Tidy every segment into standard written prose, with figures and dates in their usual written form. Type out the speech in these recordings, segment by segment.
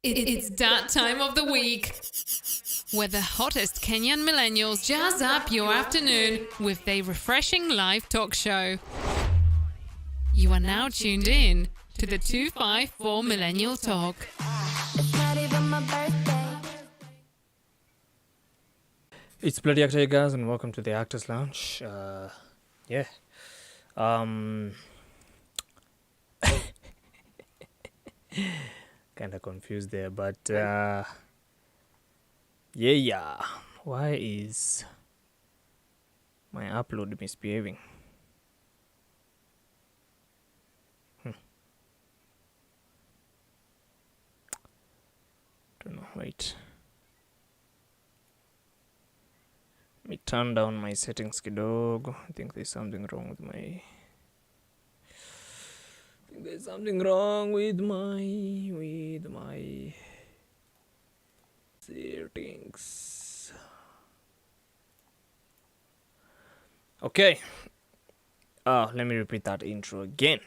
It's that time of the week where the hottest Kenyan millennials jazz up your afternoon with their refreshing live talk show. You are now tuned in to the 254 Millennial Talk. It's Bloody Actor, guys, and welcome to the Actors Lounge. Kind of confused there, but why is my upload misbehaving? Don't know. Wait. Let me turn down my settings kidogo. I think there's something wrong with my settings. Okay. Let me repeat that intro again.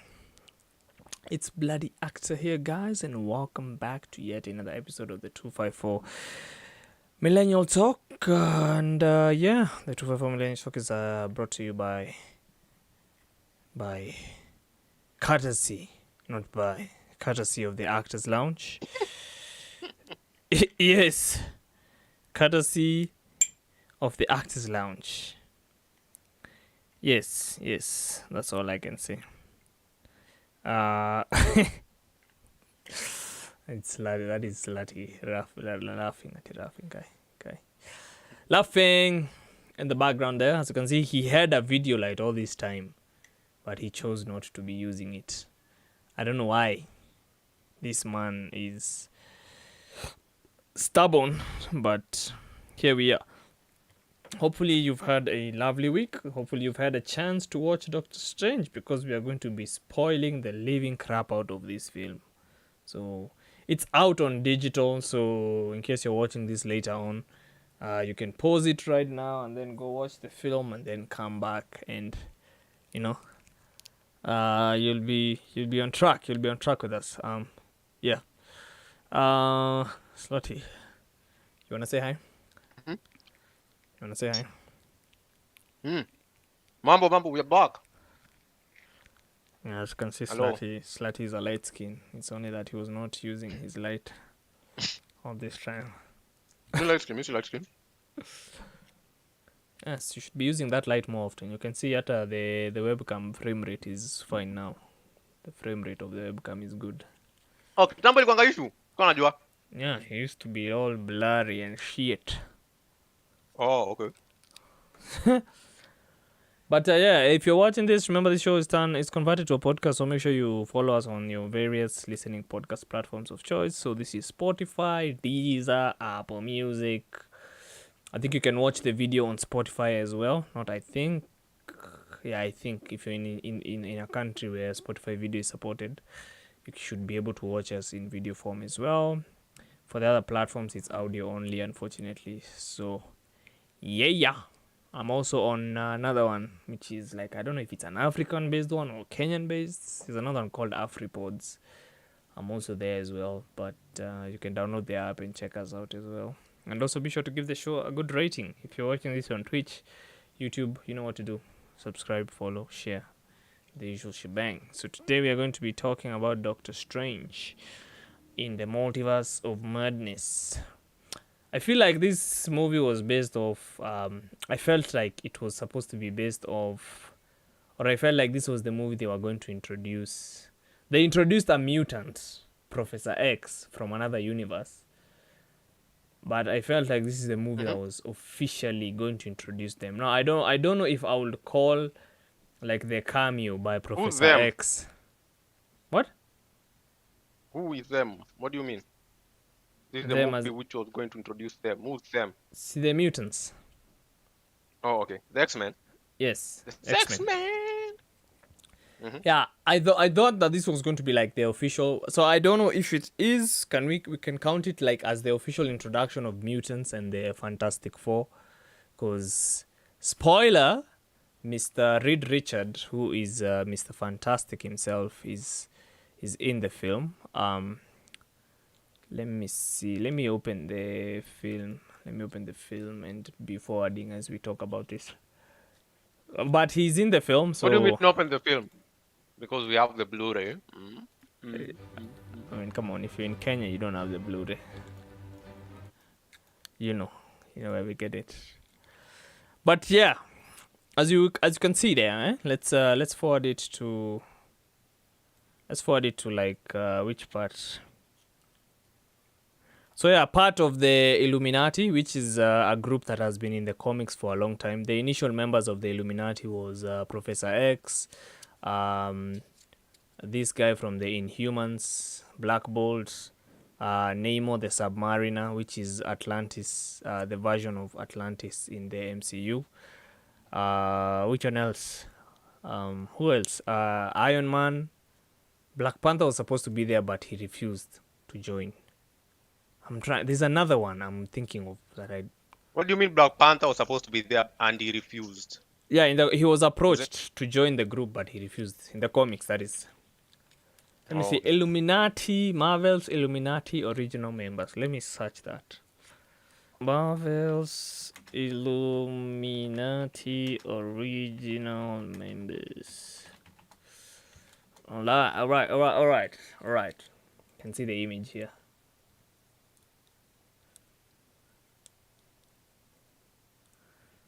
It's Bloody Actor here, guys, and welcome back to yet another episode of the 254 Millennial Talk. And the 254 Millennial Talk is brought to you by courtesy of the Actors Lounge. Yes, courtesy of the Actors Lounge. Yes, that's all I can say. It's slutty. That is slutty. Laughing in the background there. As you can see, he had a video light all this time, but he chose not to be using it. I don't know why. This man is stubborn, but here we are. Hopefully you've had a lovely week. Hopefully you've had a chance to watch Doctor Strange, because we are going to be spoiling the living crap out of this film. So it's out on digital, so in case you're watching this later on, you can pause it right now and then go watch the film and then come back, and you'll be on track. You'll be on track with us. Slutty, you wanna say hi? You wanna say hi? Mambo, we're back. Yeah, as you can see, Hello. Slutty is a light skin. It's only that he was not using his light all this time. You light skin? Yes, you should be using that light more often. You can see that the webcam frame rate is fine now. The frame rate of the webcam is good. Oh, kitambo ilikuwa issue. Kwa najua. Yeah, it used to be all blurry and shit. Oh, okay. But if you're watching this, remember the show is converted to a podcast, so make sure you follow us on your various listening podcast platforms of choice. So this is Spotify, Deezer, Apple Music. I think you can watch the video on Spotify as well. I think if you're in a country where Spotify video is supported, you should be able to watch us in video form as well. For the other platforms, it's audio only, unfortunately. So I'm also on another one, which is I don't know if it's an African-based one or Kenyan-based. There's another one called AfriPods. I'm also there as well, but you can download the app and check us out as well. And also be sure to give the show a good rating. If you're watching this on Twitch, YouTube, you know what to do. Subscribe, follow, share. The usual shebang. So today we are going to be talking about Doctor Strange in the Multiverse of Madness. I feel like this movie was based off, I felt like it was supposed to be based off, or I felt like this was the movie they were going to introduce. They introduced a mutant, Professor X, from another universe. But I felt like this is the movie that was officially going to introduce them. Now, I don't know if I would call the cameo by Professor them? X. What? Who is them? What do you mean? This is the Them movie which was going to introduce them. Who's them? See, the mutants. Oh, okay. The X-Men. Yes. The X-Men. Yeah, I thought that this was going to be the official. So I don't know if it is. We can count it as the official introduction of mutants and the Fantastic Four, because spoiler, Mr. Reed Richard, who is Mr. Fantastic himself, is in the film. Let me see. Let me open the film. And be forwarding as we talk about this. But he's in the film, so. What do you mean open the film? Because we have the Blu-ray. I mean, come on. If you're in Kenya, you don't have the Blu-ray. You know where we get it. But yeah, as you can see there, let's forward it to. Let's forward it to like which part? So yeah, part of the Illuminati, which is a group that has been in the comics for a long time. The initial members of the Illuminati was Professor X, this guy from the Inhumans, Black Bolt, Namor the Submariner, which is Atlantis, the version of Atlantis in the MCU. Which one else? Who else? Iron Man. Black Panther was supposed to be there, but he refused to join. There's another one I'm thinking of that I. What do you mean Black Panther was supposed to be there and he refused? Yeah, he was approached to join the group, but he refused. In the comics, that is. Let me see. Illuminati, Marvel's Illuminati original members. Let me search that. Marvel's Illuminati original members. All right. Can see the image here.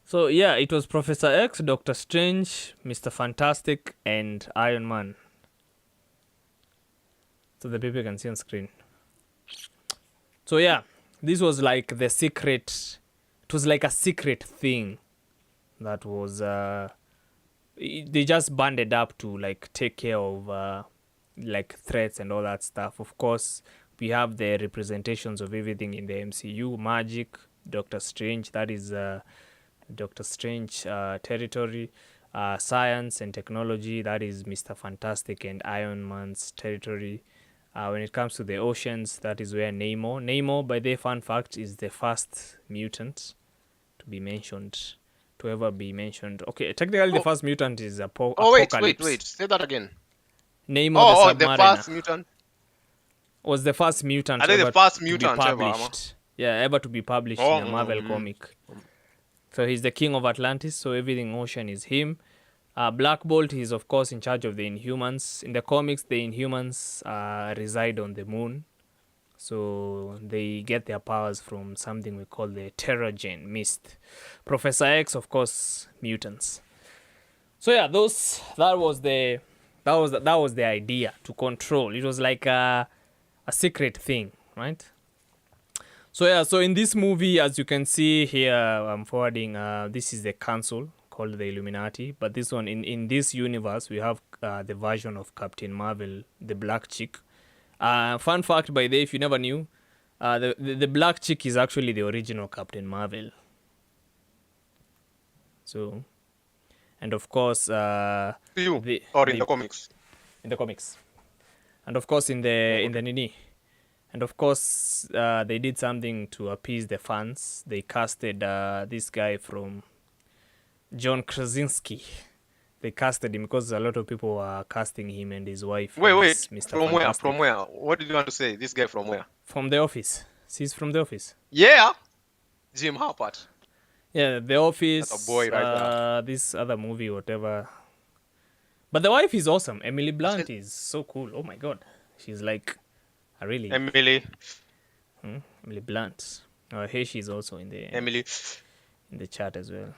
So yeah, it was Professor X, Doctor Strange, Mr. Fantastic, and Iron Man. So the people can see on screen. So yeah, this was like the secret. It was like a secret thing that was. They just banded up to like take care of like threats and all that stuff. Of course, we have the representations of everything in the MCU: magic, Doctor Strange. That is. Doctor Strange territory, science and technology, that is Mr. Fantastic and Iron Man's territory. When it comes to the oceans, that is where Namor, by the fun fact, is the first mutant to ever be mentioned. Okay, technically the first mutant is Apocalypse. Wait, say that again. Namor the Submariner. The first mutant? Was the first mutant ever to be published. Ever to be published in a Marvel comic. So he's the king of Atlantis, so everything ocean is him. Black Bolt is, of course, in charge of the Inhumans. In the comics, the Inhumans reside on the moon. So they get their powers from something we call the Terragen mist. Professor X, of course, mutants. So yeah, that was the idea, to control. It was like a secret thing, right? So yeah, so in this movie, as you can see here, I'm forwarding, this is the council called the Illuminati. But this one, in this universe, we have the version of Captain Marvel, the black chick. Fun fact, by the way, if you never knew, the black chick is actually the original Captain Marvel. So, and of course... in the comics? In the comics. And of course in the Nini. And of course, they did something to appease the fans. They casted this guy from John Krasinski. They casted him because a lot of people were casting him and his wife. Wait, Mr. From Fantastic. where? From where? What did you want to say? This guy from where? From The Office. He's from The Office. Yeah! Jim Halpert. Yeah, The Office. That's a boy right there. This other movie, whatever. But the wife is awesome. Emily Blunt is so cool. Oh my god. She's like... Really? Emily Blunt. Here she's also in the chat as well.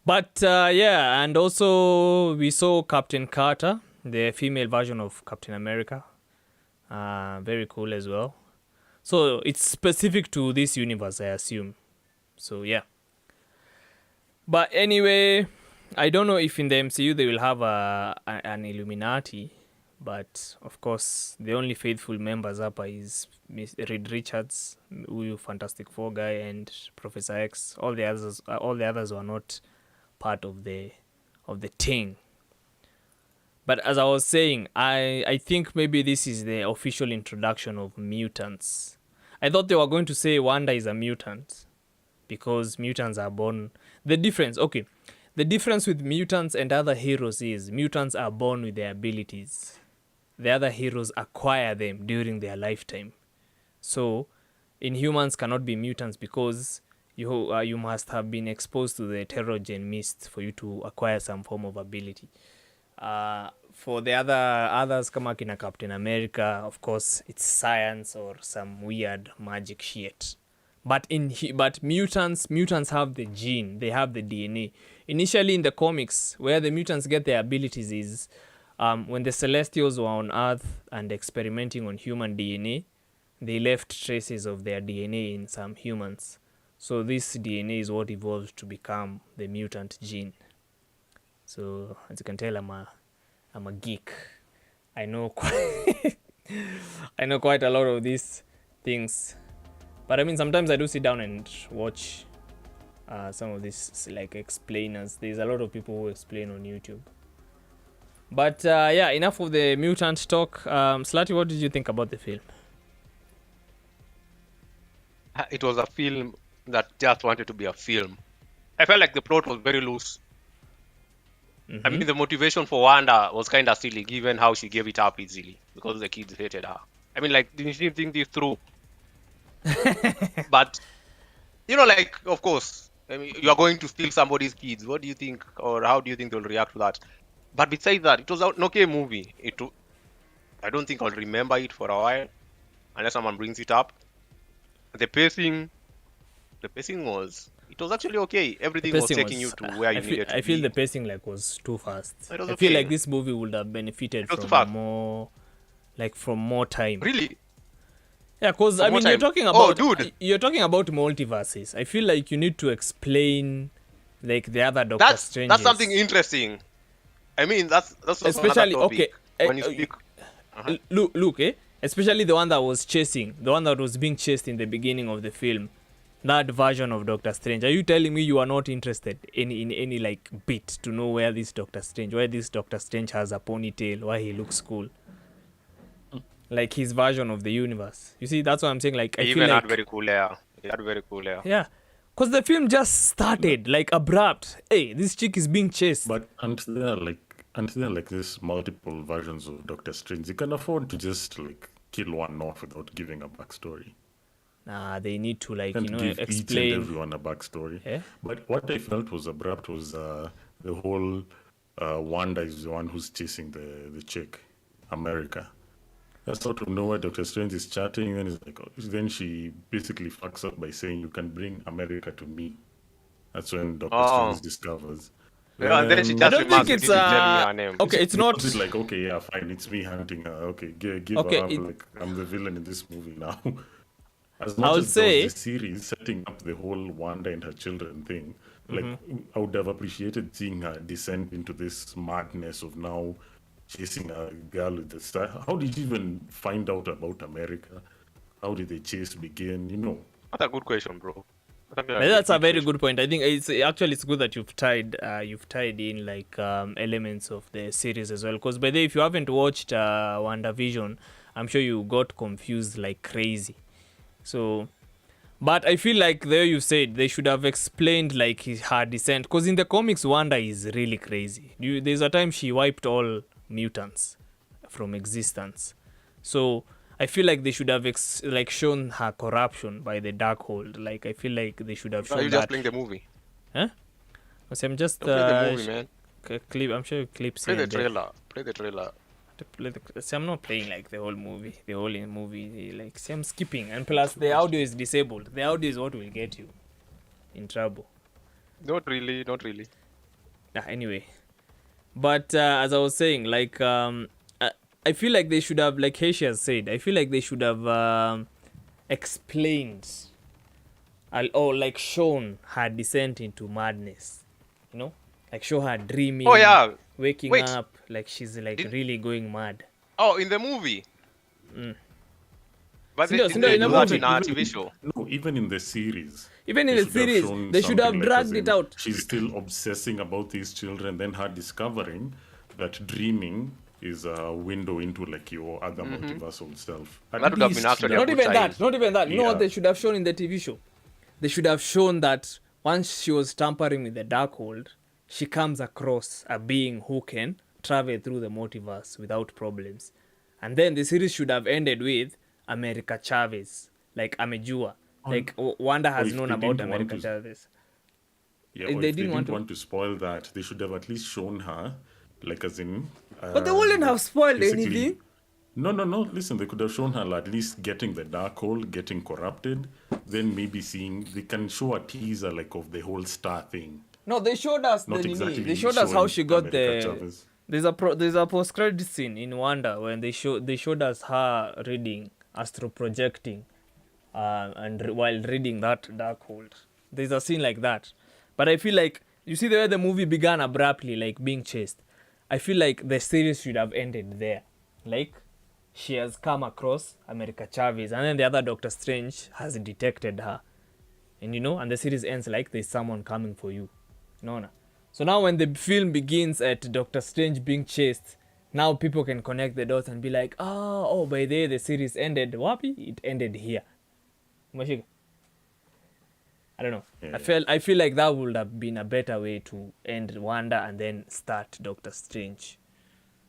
But yeah, and also we saw Captain Carter, the female version of Captain America. Very cool as well. So it's specific to this universe, I assume. So yeah. But anyway, I don't know if in the MCU they will have an Illuminati. But of course, the only faithful members up is Reed Richards, who Fantastic Four guy, and Professor X. All the others were not part of the thing. But as I was saying, I think maybe this is the official introduction of mutants. I thought they were going to say Wanda is a mutant because mutants are born. The difference with mutants and other heroes is mutants are born with their abilities. the other heroes acquire them during their lifetime. So, Inhumans cannot be mutants because you must have been exposed to the Terrigen mist for you to acquire some form of ability. For the others, kama kina Captain America, of course, it's science or some weird magic shit. But mutants have the gene, they have the DNA. Initially in the comics, where the mutants get their abilities is when the Celestials were on Earth and experimenting on human DNA, they left traces of their DNA in some humans. So this DNA is what evolved to become the mutant gene. So as you can tell, I'm a geek. I know quite quite a lot of these things. But I mean, sometimes I do sit down and watch some of these like explainers. There's a lot of people who explain on YouTube. But yeah, enough of the mutant talk. Slati, what did you think about the film? It was a film that just wanted to be a film. I felt like the plot was very loose. I mean, the motivation for Wanda was kind of silly, given how she gave it up easily because the kids hated her. I mean, like, didn't she think this through? But, you know, like, of course, I mean, you are going to steal somebody's kids. What do you think, or how do you think they'll react to that? But besides that, it was an okay movie. I don't think I'll remember it for a while, unless someone brings it up. The pacing was actually okay. Everything was taking you to where you needed to be. I feel the pacing like was too fast. It was I okay. feel like this movie would have benefited from more time. Really? Yeah, because I mean, time. you're talking about multiverses. I feel like you need to explain like the other Doctor Strange. That's something interesting. I mean, that's especially topic. Okay. When you speak, look, especially the one that was being chased in the beginning of the film. That version of Doctor Strange. Are you telling me you are not interested in any like bit to know why this Doctor Strange has a ponytail, why he looks cool? Like his version of the universe. You see, that's what I'm saying. Like I feel like had very cool hair. He had very cool hair. Yeah, because the film just started like abrupt. Hey, this chick is being chased. But until there are like this multiple versions of Doctor Strange, you can afford to just like kill one off without giving a backstory. Nah, they need to like And give explain each and everyone a backstory. Yeah? But what I felt was abrupt was the whole Wanda is the one who's chasing the chick, America. That's out of nowhere. Doctor Strange is chatting, and then she basically fucks up by saying, "You can bring America to me." That's when Doctor Strange discovers. Yeah, and then she just remarks, "Didn't tell me her name." Okay, it's not like, okay, yeah, fine, it's me hunting her. Okay, give Okay, her. I'm the villain in this movie now. As I much would as there say- was the series setting up the whole Wanda and her children thing, like I would have appreciated seeing her descend into this madness of now chasing a girl with the star. How did you even find out about America? How did the chase begin? You know. That's a good question, bro. That's a very good point. I think it's good that you've tied in like elements of the series as well. Because by the way, if you haven't watched WandaVision, I'm sure you got confused like crazy. So, but I feel like there you said they should have explained like her descent. Because in the comics, Wanda is really crazy. There's a time she wiped all mutants from existence. So I feel like they should have shown her corruption by the Darkhold. Like I feel like they should have shown Are you that. just playing the movie? Huh? So I'm just Play the movie, man. clip. I'm sure clips. Play here the and there. trailer. Play the trailer. See, I'm not playing like the whole movie. Like, see, I'm skipping, and plus the audio is disabled. The audio is what will get you in trouble. Not really. Anyway, but as I was saying, like I feel like they should have, like Heshi has said, I feel like they should have explained or like shown her descent into madness. You know, like show her dreaming. Oh yeah. Waking Wait. up like she's like really going mad. Oh, in the movie. But Sindio, they Sindio, didn't in the do that movie. in our TV show. No, even in the series. Even in they the should have series, shown they should have something like dragged as it in out. She's still obsessing about these children, then her discovering that dreaming is a window into like your other multiversal self. At That would have been least actually Not a even good that. time. Not even that. You know Yeah. what they should have shown in the TV show? They should have shown that once she was tampering with the Darkhold, she comes across a being who can travel through the multiverse without problems. And then the series should have ended with America Chavez, like amejua. Like Wanda has if known they about didn't want America to- Chavez. Yeah, If or they if they didn't didn't want want to spoil that, they should have at least shown her, like as in. But they wouldn't have spoiled basically- anything. No. Listen, they could have shown her at least getting the dark hole, getting corrupted, then maybe seeing. They can show a teaser like of the whole star thing. No, they showed us Not the Nini. exactly They showed us how showing she got America the. Chavez. There's a post credit scene in Wanda when they showed us her reading astro projecting, while reading that dark hold. There's a scene like that, but I feel like you see the way the movie began abruptly, like being chased. I feel like the series should have ended there, like she has come across America Chavez, and then the other Doctor Strange has detected her, and and the series ends like there's someone coming for you, no. So now when the film begins at Doctor Strange being chased, now people can connect the dots and be like, oh, by the series ended. Wapi? It ended here. Umeshika? I don't know. Yeah. I feel like that would have been a better way to end Wanda and then start Doctor Strange.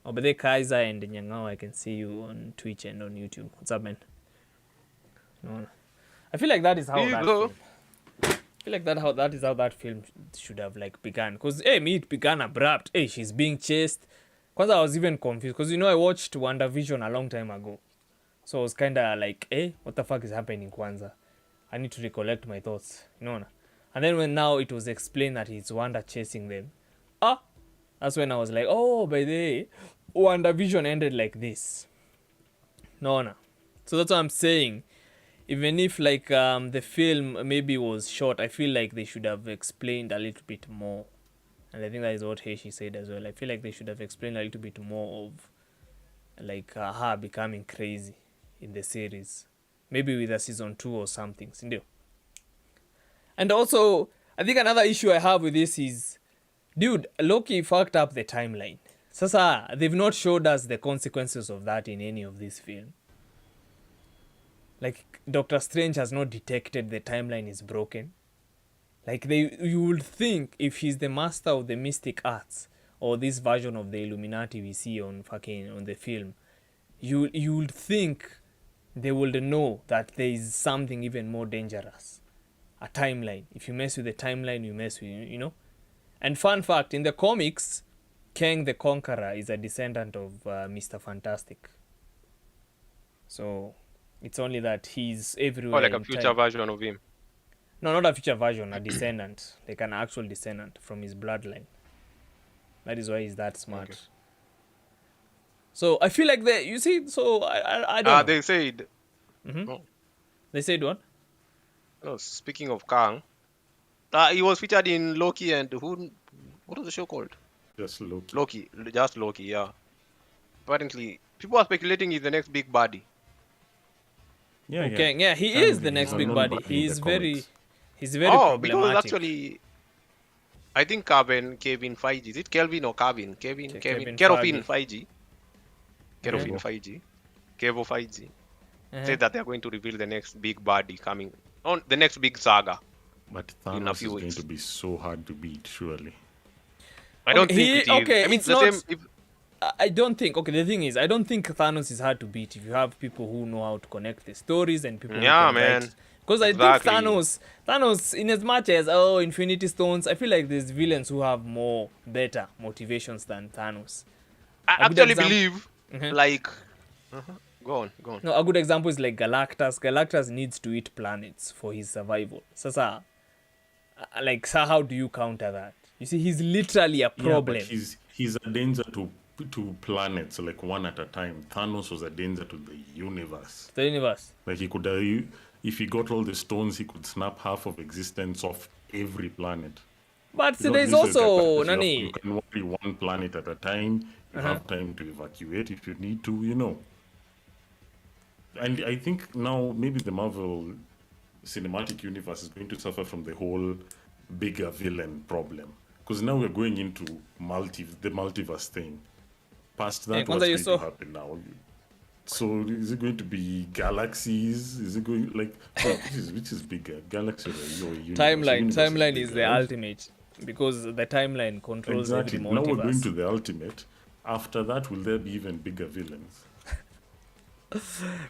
Oh, but the Kaiser and Nyangao, I can see you on Twitch and on YouTube. What's up, man? No. I feel like that is how Here you that go. film. I feel like that is how that film should have like begun. Because it began abrupt. She's being chased. Because I was even confused. Because I watched WandaVision a long time ago. So I was kind of like, what the fuck is happening, Kwanzaa? I need to recollect my thoughts. And then when now it was explained that it's Wanda chasing them. That's when I was like, by the way, WandaVision ended like this. No. So that's what I'm saying. Even if like the film maybe was short, I feel like they should have explained a little bit more. And I think that is what Heishi said as well. I feel like they should have explained a little bit more of like her becoming crazy in the series. Maybe with a season 2 or something. Sindio? And also, I think another issue I have with this is, dude, Loki fucked up the timeline. Sasa, they've not showed us the consequences of that in any of this film. Like, Doctor Strange has not detected the timeline is broken. Like, you would think if he's the master of the mystic arts, or this version of the Illuminati we see on the film, you would think they would know that there is something even more dangerous. A timeline. If you mess with the timeline, you mess with, And fun fact, in the comics, Kang the Conqueror is a descendant of Mr. Fantastic. So, it's only that he's everywhere. Or like a future version of him. No, not a future version, a descendant. Like an actual descendant from his bloodline. That is why he's that smart. Okay. So, I feel like I don't know. They said... They said what? No, speaking of Kang, he was featured in Loki and what was the show called? Just Loki. Loki, yeah. Apparently, people are speculating he's the next big baddie. Yeah, Okay, yeah, he Kang is the is next a big known baddie. baddie in the He's very Because problematic. actually, I think Kevin Feige, is it Kelvin or Kevin? Kevin Kerovin Feige. Kevo. Feige. Kevo Feige. Uh-huh. Said that they're going to reveal the next big baddie coming on the next big saga. But In a Thanos is few going weeks. to be so hard to beat, surely. I don't Okay, think it is. okay, I mean, it's the not- same. I don't think, the thing is, I don't think Thanos is hard to beat if you have people who know how to connect the stories and people Yeah, who can man. write. Because Exactly. I think Thanos, in as much as, Infinity Stones, I feel like there's villains who have better motivations than Thanos. I A good actually example- believe, Mhm. like, go on. No, a good example is like Galactus. Galactus needs to eat planets for his survival. Sasa, how do you counter that? You see, he's literally a problem. Yeah, but he's a danger to planets, like one at a time. Thanos was a danger to the universe. The universe. Like he could, if he got all the stones, he could snap half of existence off every planet. But You know, there's this is also, capacity of- Nani, You can worry one planet at a time. You have time to evacuate if you need to, And I think now maybe the Marvel Cinematic Universe is going to suffer from the whole bigger villain problem. Because now we're going into the multiverse thing. Past that, Kwanzaa, what's you going saw- to happen now? So is it going to be galaxies? Is it going which is bigger, galaxy or universe? timeline Universe is bigger, the right? ultimate, because the timeline controls Exactly. every Now we're going multiverse. to the ultimate. After that, will there be even bigger villains?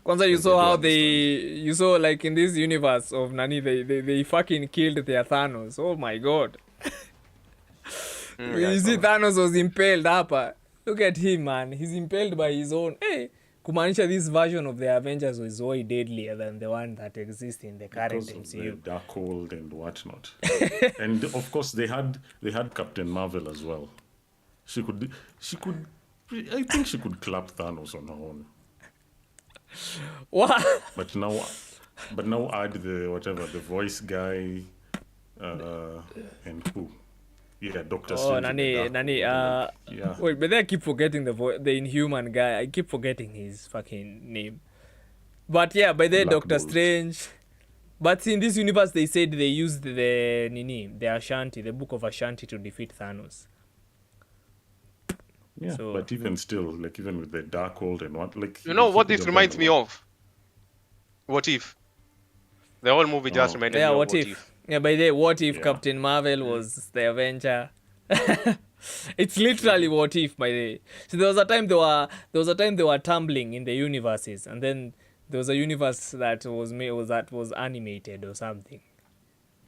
Kwanzaa, you They saw do how understand. you saw like in this universe of Nani, they fucking killed their Thanos. Oh my god. Yeah, I You saw see, that. Thanos was impaled hapa. Look at him, man. He's impaled by his own. Hey, kumaanisha this version of the Avengers was way deadlier than the one that exists in the current Because of the MCU. Darkhold and whatnot. And of course they had Captain Marvel as well. She could I think she could clap Thanos on her own. What? But now add the voice guy and who? Yeah, Doctor Oh, Strange and the Nani, Darkhold. Yeah. wait, but then I keep forgetting the Inhuman guy. I keep forgetting his fucking name. But yeah, by the Black Doctor Bolt. Strange. But in this universe, they said they used the Ashanti, the Book of Ashanti, to defeat Thanos. Yeah, So- but even still, like even with the Darkhold and what, like You know he what could this have reminds done me a lot. of? What If? The whole movie just Oh. reminded Yeah, me of what if? Yeah, by the what if Yeah. Captain Marvel was the Avenger? It's literally what if by the. So there was a time they were tumbling in the universes, and then there was a universe that was animated or something.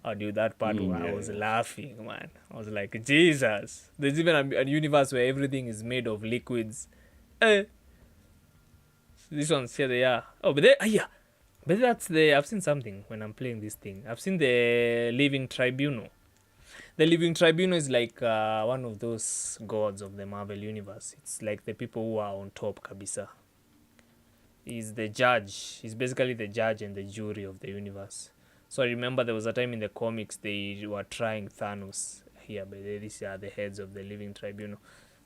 Oh, dude, that part where I was yeah. laughing, man. I was like, Jesus. There's even a universe where everything is made of liquids. Eh. This one's here they are. Oh, but yeah. But that's I've seen something when I'm playing this thing. I've seen the Living Tribunal. The Living Tribunal is like one of those gods of the Marvel universe. It's like the people who are on top, kabisa. He's the judge. He's basically the judge and the jury of the universe. So I remember there was a time in the comics they were trying Thanos here, but these are the heads of the Living Tribunal.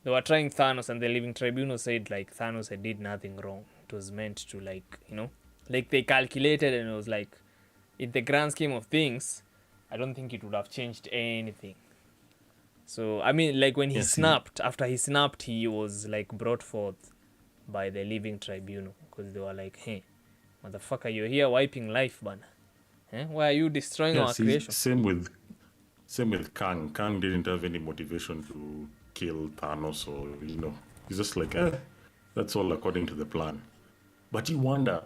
They were trying Thanos, and the Living Tribunal said like Thanos had did nothing wrong. It was meant to like they calculated, and it was like, in the grand scheme of things, I don't think it would have changed anything. So I mean, like when he snapped, after he snapped, he was like brought forth by the Living Tribunal, because they were like, hey, motherfucker, you're here wiping life, man. Why are you destroying Yeah, our see, creation? same with Kang. Kang didn't have any motivation to kill Thanos, or he's just like, that's all according to the plan. But you wonder,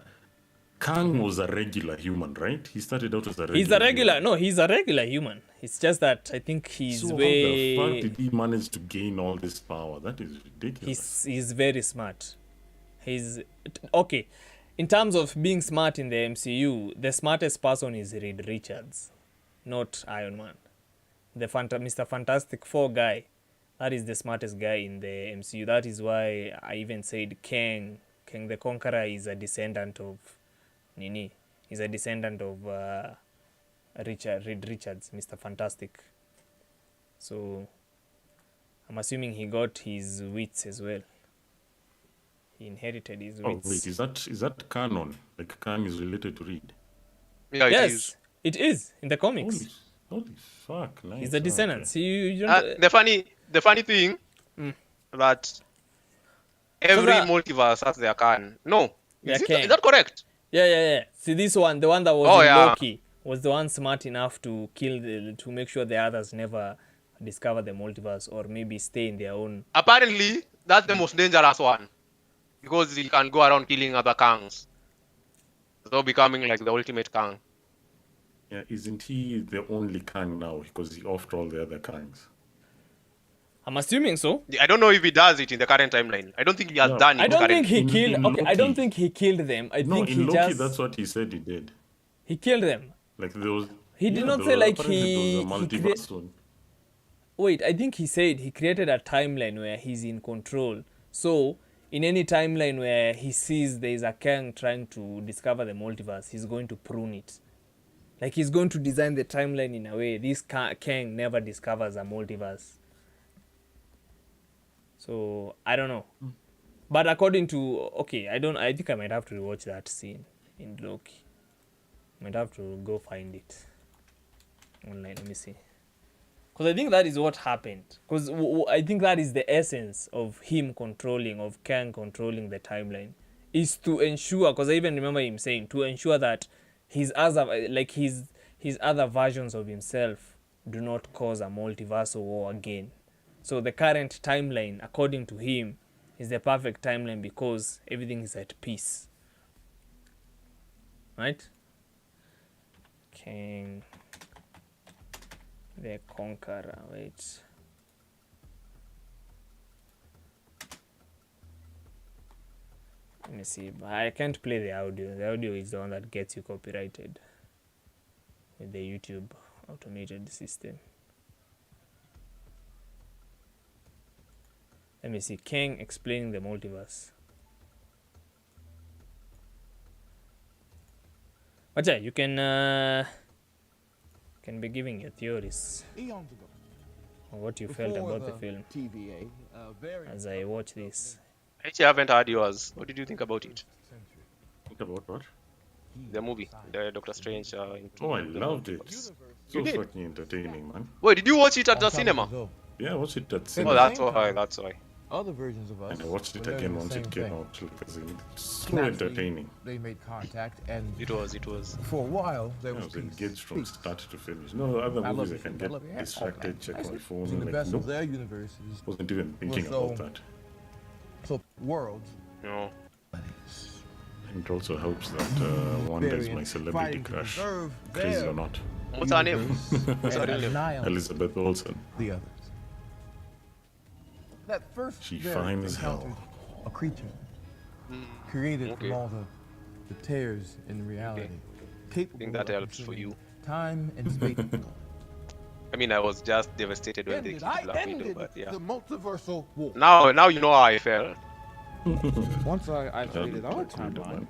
Kang was a regular human, right? He started out as a regular. He's a regular. human. No, he's a regular human. It's just that I think he's So how the fuck way. did he manage to gain all this power? That is ridiculous. He's very smart. He's okay. In terms of being smart in the MCU, the smartest person is Reed Richards, not Iron Man. The Mr. Fantastic Four guy, that is the smartest guy in the MCU. That is why I even said Kang the Conqueror is a descendant of Nini. He's a descendant of Reed Richards, Mr. Fantastic. So I'm assuming he got his wits as well. He inherited his Oh wits. wait, is that canon? Like Kang is related to Reed? Yeah, it is. Yes, it is in the comics. Holy fuck! Nice. He's the descendant. Okay. See, you don't. The funny thing that every multiverse has their canon. No, Their is Kang. that correct? Yeah. See, this one, the one that was Oh, in yeah. Loki, was the one smart enough to to make sure the others never discover the multiverse, or maybe stay in their own. Apparently, that's the most dangerous one because he can go around killing other Kangs, so becoming like the ultimate Kang. Yeah, isn't he the only Kang now? Because he offed all the other Kangs. I'm assuming so. I don't know if he does it in the current timeline. I don't think he has No, done it. I don't currently. think he In killed. Okay, I don't Loki. think he killed them. I No, think in he Loki, just that's what he said he did. he killed them. Like there was. He did not there say was- like apparently there was a he multiverse one. Wait, I think he said he created a timeline where he's in control. So, in any timeline where he sees there is a Kang trying to discover the multiverse, he's going to prune it. Like, he's going to design the timeline in a way this Kang never discovers a multiverse. So, I don't know. But according to... Okay, I think I might have to rewatch that scene in Loki. Might have to go find it online. Let me see. Because I think that is what happened. Because I think that is the essence of him controlling, of Kang controlling the timeline, is to ensure, because I even remember him saying, to ensure that his other versions of himself do not cause a multiversal war again. So the current timeline, according to him, is the perfect timeline because everything is at peace. right? King the Conqueror. Wait. Let me see. But I can't play the audio. The audio is the one that gets you copyrighted with the YouTube automated system. Let me see. King explaining the multiverse. But yeah, you can be giving your theories Eons ago, on what you felt before about the film TVA, as I watch this. I actually haven't heard yours. What did you think about it? Think about what? The movie, the Doctor Strange. Oh, I loved it. So You did? fucking entertaining, man. Wait, did you watch it at the cinema? Yeah, I watched it at Oh, cinema. that's why. That's why. Other versions of us. And I watched it were again learning the once same it came thing. out. Like, as in, it's so Naturally, entertaining. They made contact, and It was. It was. for a while there I was was peace. engaged from Peace. start to finish. No, other I love movies I it. can I get love it. distracted, check my phone, In the like, best nope, of their universes, wasn't even thinking so- about that. so worlds. No. And it also helps that Wanda is my Variants celebrity fighting to crush, preserve crazy their or not. What's her name? universe What's her and real name? annihilate Elizabeth Olsen. the others. That first She variant fine as hell. encountered a creature created okay. from all the tears in reality, capable think that of helps for consuming you. time and space. I mean, I was just devastated when they killed Black Widow, but yeah. the multiversal war. Now you know how I felt. Once I That'll figured be our Black Widow, timeline,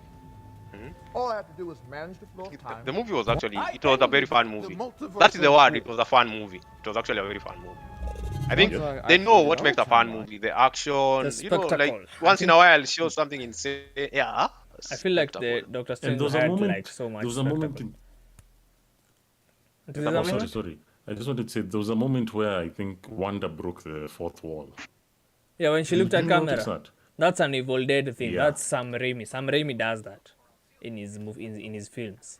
man. all I have to do is manage the flow of time. The movie was actually, I it was a very ended fun the movie. multiversal That is the word. war. It was a fun movie. It was actually a very fun movie. I think Once I they know figured what our makes a fun timeline. movie. The action, The you know, like spectacle. once in a while show something insane. Yeah. I feel like the Spectacle. Doctor And Strange there was a had moment. like so much There was a moment. spectacle. In, There was a sorry, moment? sorry. I just wanted to say there was a moment where I think Wanda broke the fourth wall. Yeah, when she looked at Did you notice camera. that? That's an Evil Dead thing. Yeah. That's Sam Raimi. Sam Raimi does that in his in his films.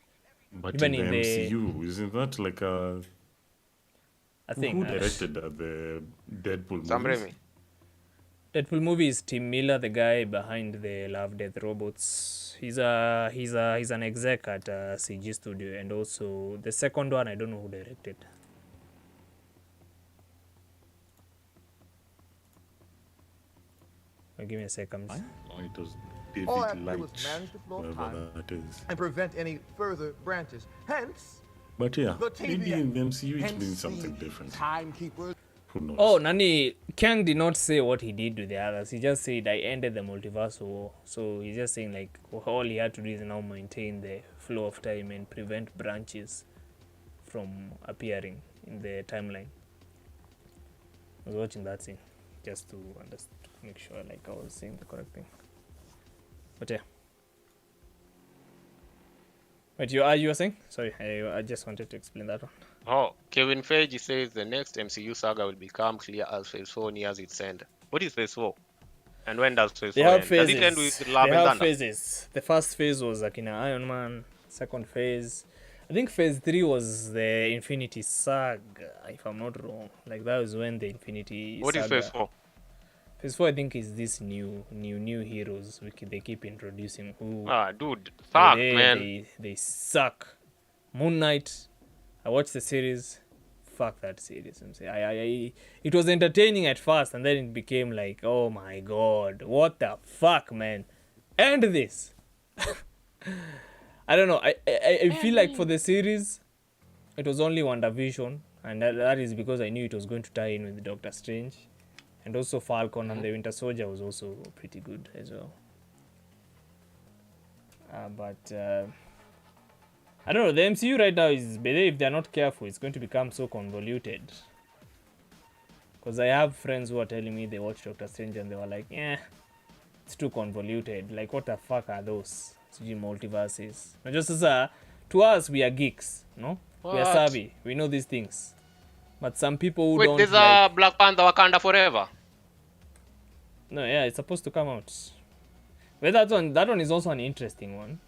But Even in in the the- MCU, isn't that like a I think who directed the Deadpool Sam movies? Raimi. Deadpool movie is Tim Miller, the guy behind the Love Death Robots. He's an exec at CG Studio, and also the second one I don't know who directed. Give me a second. Oh, it was All I have David to do is Light, manage the flow of whoever time that is. and prevent any further branches. Hence, But yeah, the maybe TVA. in the MCU it hence means something the different. Timekeepers. Who knows? Oh, Nani, Kang did not say what he did to the others. He just said, I ended the multiverse war. So he's just saying, like, all he had to do is now maintain the flow of time and prevent branches from appearing in the timeline. I was watching that scene just to make sure, like, I was saying the correct thing. But yeah. Wait, you were saying? Sorry, I just wanted to explain that one. Oh, Kevin Feige says the next MCU saga will become clear as Phase 4 nears its end. What is Phase 4? And when does Phase 4 end? Does it end with Love They and have Thunder? phases. The first phase was like in Iron Man. Second phase, I think Phase 3 was the Infinity Saga, if I'm not wrong. Like that was when the Infinity What is Saga. Phase 4? Phase 4, I think, is this new heroes they keep introducing. Who Ah, dude. Fuck, man. they suck. Moon Knight. I watched the series. Fuck that series. I'm saying, it was entertaining at first, and then it became like, oh my god, what the fuck, man? End this. I don't know. I feel like for the series, it was only WandaVision, and that is because I knew it was going to tie in with Doctor Strange, and also Falcon and the Winter Soldier was also pretty good as well. But I don't know. The MCU right now is, if they're not careful, it's going to become so convoluted. Because I have friends who are telling me they watched Doctor Strange and they were like, it's too convoluted. Like, what the fuck are those CG multiverses? Now, just as to us, we are geeks, no? We are What? savvy. We know these things. But some people who Wait, don't there's like... a Black Panther Wakanda Forever. No, yeah, it's supposed to come out. But that one is also an interesting one.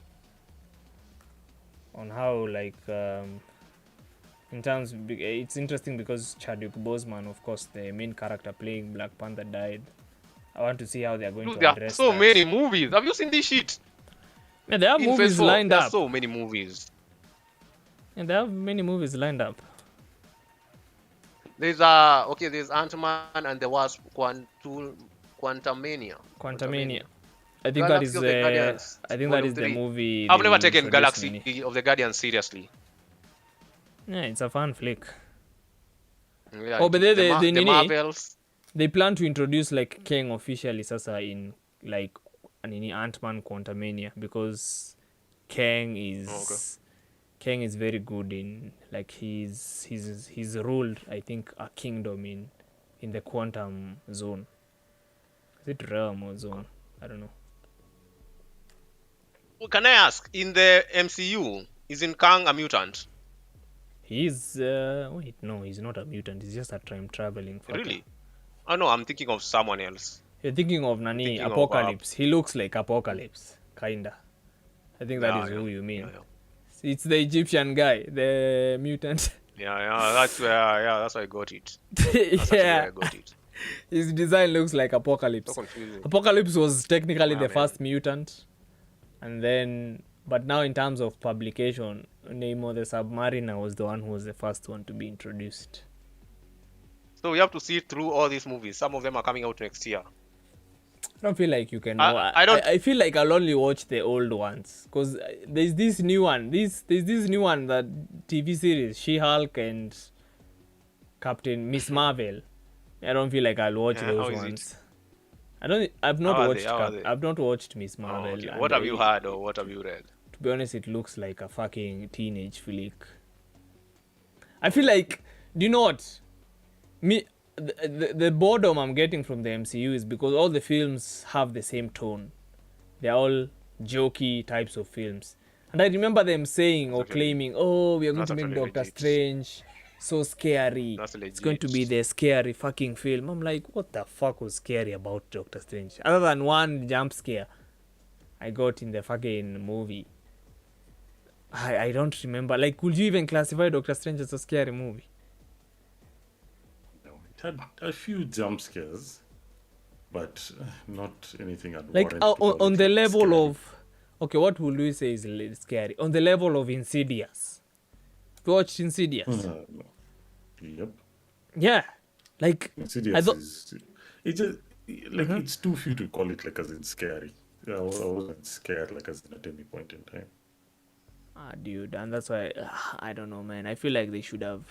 On how, like, in terms, it's interesting because Chadwick Boseman, of course, the main character playing Black Panther, died. I want to see how they are going Dude, to there are address so that. many movies. Have you seen this shit? Yeah, they have In Phase movies 4, lined there up. are so many movies. And they have many movies lined up. There's Ant-Man and the Wasp, Quantumania. Quantumania. I think that Galaxy is of the Guardians. I think that Volume is the 3. movie. I've they never will taken introduce Galaxy Nini. of the Guardians seriously. Yeah, it's a fun flick. Yeah, Oh, but they, the Nini, Marvels. they plan to introduce like Kang officially sasa in like Nini Ant-Man Quantumania because Kang is Kang is very good in like he's ruled I think a kingdom in the quantum zone. Is it realm or zone? I don't know. Can I ask, in the MCU, isn't Kang a mutant? He's wait, no, he's not a mutant. He's just a time traveling fucker. Really? Oh no, I'm thinking of someone else. You're thinking of Nani Thinking of, Apocalypse. He looks like Apocalypse, kinda. I think that is who you mean. Yeah. It's the Egyptian guy, the mutant. That's where I got it. That's where I got it. His design looks like Apocalypse. So confusing. Apocalypse was technically the man. first mutant, and then, but now in terms of publication, Nemo the Submariner was the one who was the first one to be introduced. So we have to see through all these movies. Some of them are coming out next year. I don't feel like you can. I feel like I'll only watch the old ones because there's this new one. There's this new one, that TV series, She-Hulk and Captain Miss Marvel. I don't feel like I'll watch those ones. I've not watched Miss Marvel. Okay. What have you heard or what have you read? To be honest, it looks like a fucking teenage flick. I feel like, do you know what? The boredom I'm getting from the MCU is because all the films have the same tone. They're all jokey types of films. And I remember them saying or claiming, oh, we are going to make Doctor Strange so scary. It's going to be the scary fucking film. I'm like, what the fuck was scary about Doctor Strange? Other than one jump scare I got in the fucking movie. I don't remember. Like, would you even classify Doctor Strange as a scary movie? No, it had a few jump scares, but not anything at like on the level scary. Of okay, what would we say is scary? On the level of Insidious. Have you watched Insidious? No. Yep. Yeah, like Insidious is it's just like it's too few to call it like as in scary. I wasn't scared like as in at any point in time. Dude, and that's why I don't know, man. I feel like they should have.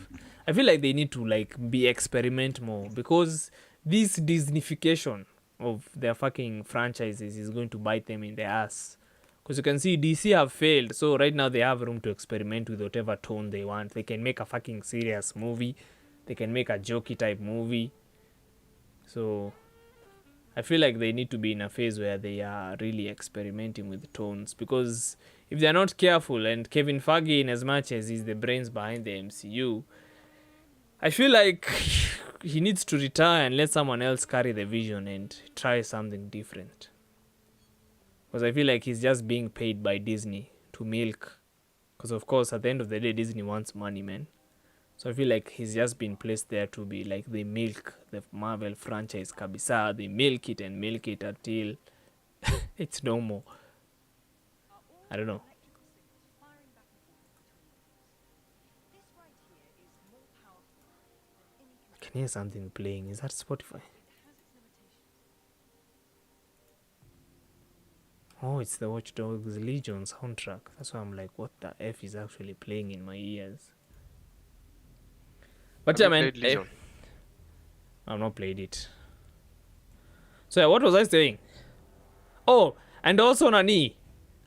I feel like they need to like be experiment more because this Disneyfication of their fucking franchises is going to bite them in the ass. Because you can see DC have failed, so right now they have room to experiment with whatever tone they want. They can make a fucking serious movie, they can make a jokey type movie. So I feel like they need to be in a phase where they are really experimenting with tones, because if they're not careful, and Kevin Feige, in as much as he's the brains behind the MCU, I feel like he needs to retire and let someone else carry the vision and try something different. Because I feel like he's just being paid by Disney to milk. Because of course, at the end of the day, Disney wants money, man. So I feel like he's just been placed there to be like, they milk the Marvel franchise kabisa. They milk it until it's no more. I don't know. I can hear something playing. Is that Spotify? Oh, it's the Watch Dogs Legion soundtrack. That's why I'm like, what the F is actually playing in my ears? But yeah, man, I've not played it. So yeah, what was I saying? Oh, and also Nani.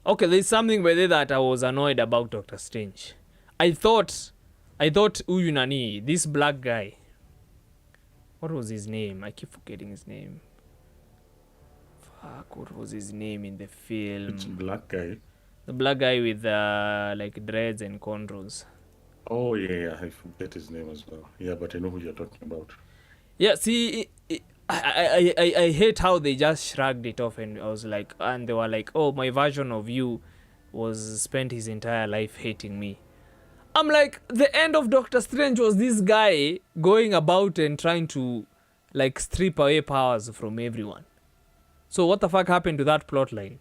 Okay, there's something by there that I was annoyed about Doctor Strange. I thought Uyu Nani, this black guy. What was his name? I keep forgetting his name. Fuck, what was his name in the film? Which black guy? The black guy with like dreads and cornrows. Oh yeah, I forget his name as well. Yeah, but I know who you're talking about. Yeah, see, I hate how they just shrugged it off, and I was like, and they were like, oh, my version of you was spent his entire life hating me. I'm like, the end of Doctor Strange was this guy going about and trying to like strip away powers from everyone. So what the fuck happened to that plot line?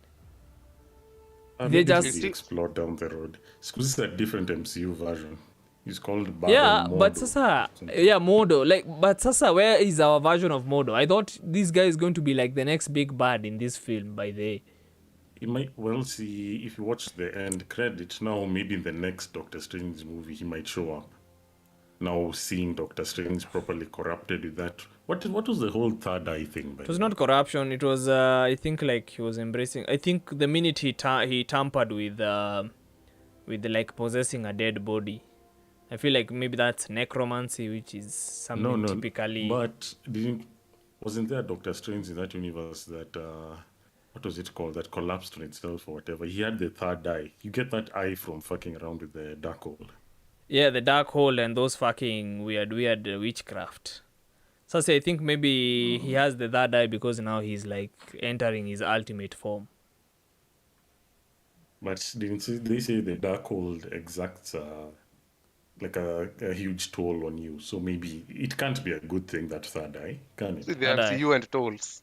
They Maybe just we explore down the road. Because it's a different MCU version. It's called yeah, Baron but Mordo. sasa something. yeah, Modo. Like, but sasa, where is our version of Modo? I thought this guy is going to be like the next big bad in this film. By the way. You might well see if you watch the end credit now. Maybe in the next Doctor Strange movie, he might show up. Now seeing Doctor Strange properly corrupted with that. What was the whole third eye thing? By It was the way? not corruption. It was I think like he was embracing. I think the minute he tampered with like possessing a dead body. I feel like maybe that's necromancy, which is something No, typically. but wasn't there Doctor Strange in that universe that what was it called, that collapsed on itself or whatever? He had the third eye. You get that eye from fucking around with the dark hole. Yeah, the dark hole and those fucking weird witchcraft. So I think maybe he has the third eye because now he's like entering his ultimate form. But they say the dark hole exacts like a huge toll on you. So maybe it can't be a good thing, that third eye, can it? The Third eye. MCU and tolls.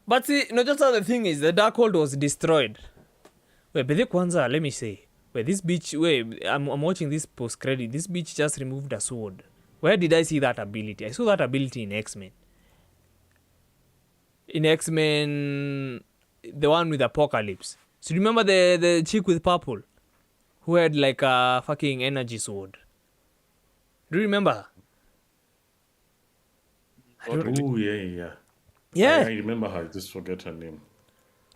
But see, no, just the thing is, the dark hole was destroyed. Wait, but kwanza, let me say, wait, this bitch, wait, I'm watching this post credit. This bitch just removed a sword. Where did I see that ability? I saw that ability in X-Men. In X-Men, the one with Apocalypse. So remember the chick with purple, who had like a fucking energy sword. Do you remember her? Oh, yeah. Yeah. I remember her, I just forget her name.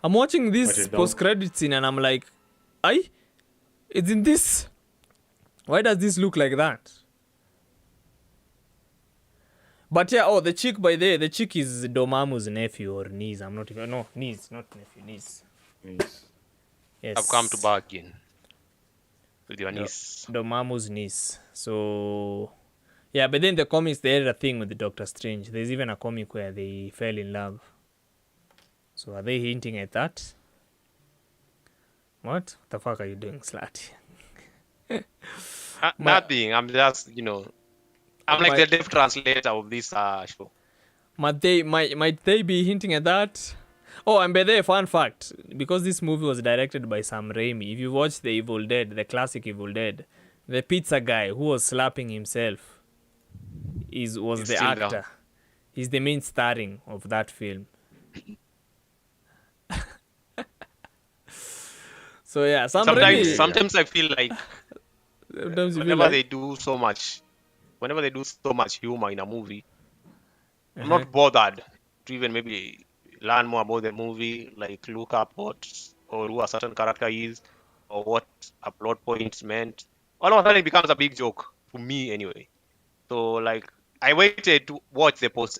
I'm watching But this I don't- post-credit scene and I'm like, aye, it's in this. Why does this look like that? But yeah, oh, the chick the chick is Dormammu's nephew or niece. I'm not even, no, niece, not nephew, niece. Yes. Yes. I've come to bargain with your niece. Dormammu's niece. So, yeah, but then the comics, they had a thing with the Doctor Strange. There's even a comic where they fell in love. So are they hinting at that? What the fuck are you doing, Slat? Nothing. I'm just, I'm like My- the deaf translator of this show. Might they be hinting at that? Oh, and by the way, fun fact, because this movie was directed by Sam Raimi, if you watch the Evil Dead, the classic Evil Dead, the pizza guy who was slapping himself was He's the still actor. there. He's the main starring of that film. So yeah, Sam Raimi. Sometimes I feel like Sometimes you feel whenever like, they do so much humor in a movie, I'm Uh-huh. not bothered to even maybe learn more about the movie, like look up what or who a certain character is, or what a plot point meant. All of a sudden, it becomes a big joke to me anyway. So like, I waited to watch the post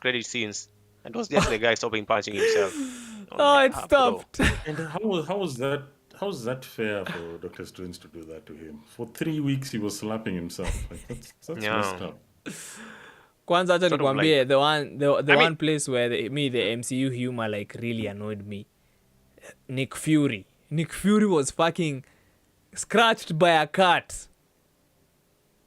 credit scenes, and it was just the guy stopping punching himself. I was oh, like, it bro. stopped. And how was that fair for Doctor Strange to do that to him? For 3 weeks he was slapping himself. Like, that's Yeah. messed up. Kwanza acha Sort of nikwambie, the I one mean- place where the MCU humor like really annoyed me. Nick Fury. Nick Fury was fucking scratched by a cat.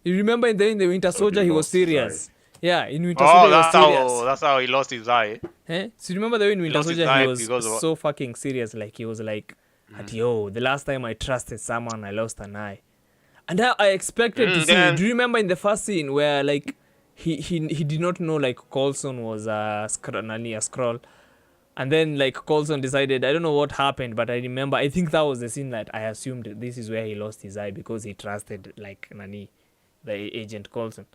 You remember in the Winter Soldier, he was lost his serious. Yeah, in Winter Oh, Soldier he was serious. that's how he lost his eye. Eh? So you remember the way in Winter lost his Soldier he eye was because of- so fucking serious, like he was like, yo, the last time I trusted someone, I lost an eye. And I expected to see. then- Do you remember in the first scene where like he did not know like Coulson was a scroll, and then like Coulson decided, I don't know what happened, but I remember I think that was the scene that I assumed this is where he lost his eye because he trusted like the agent Coulson.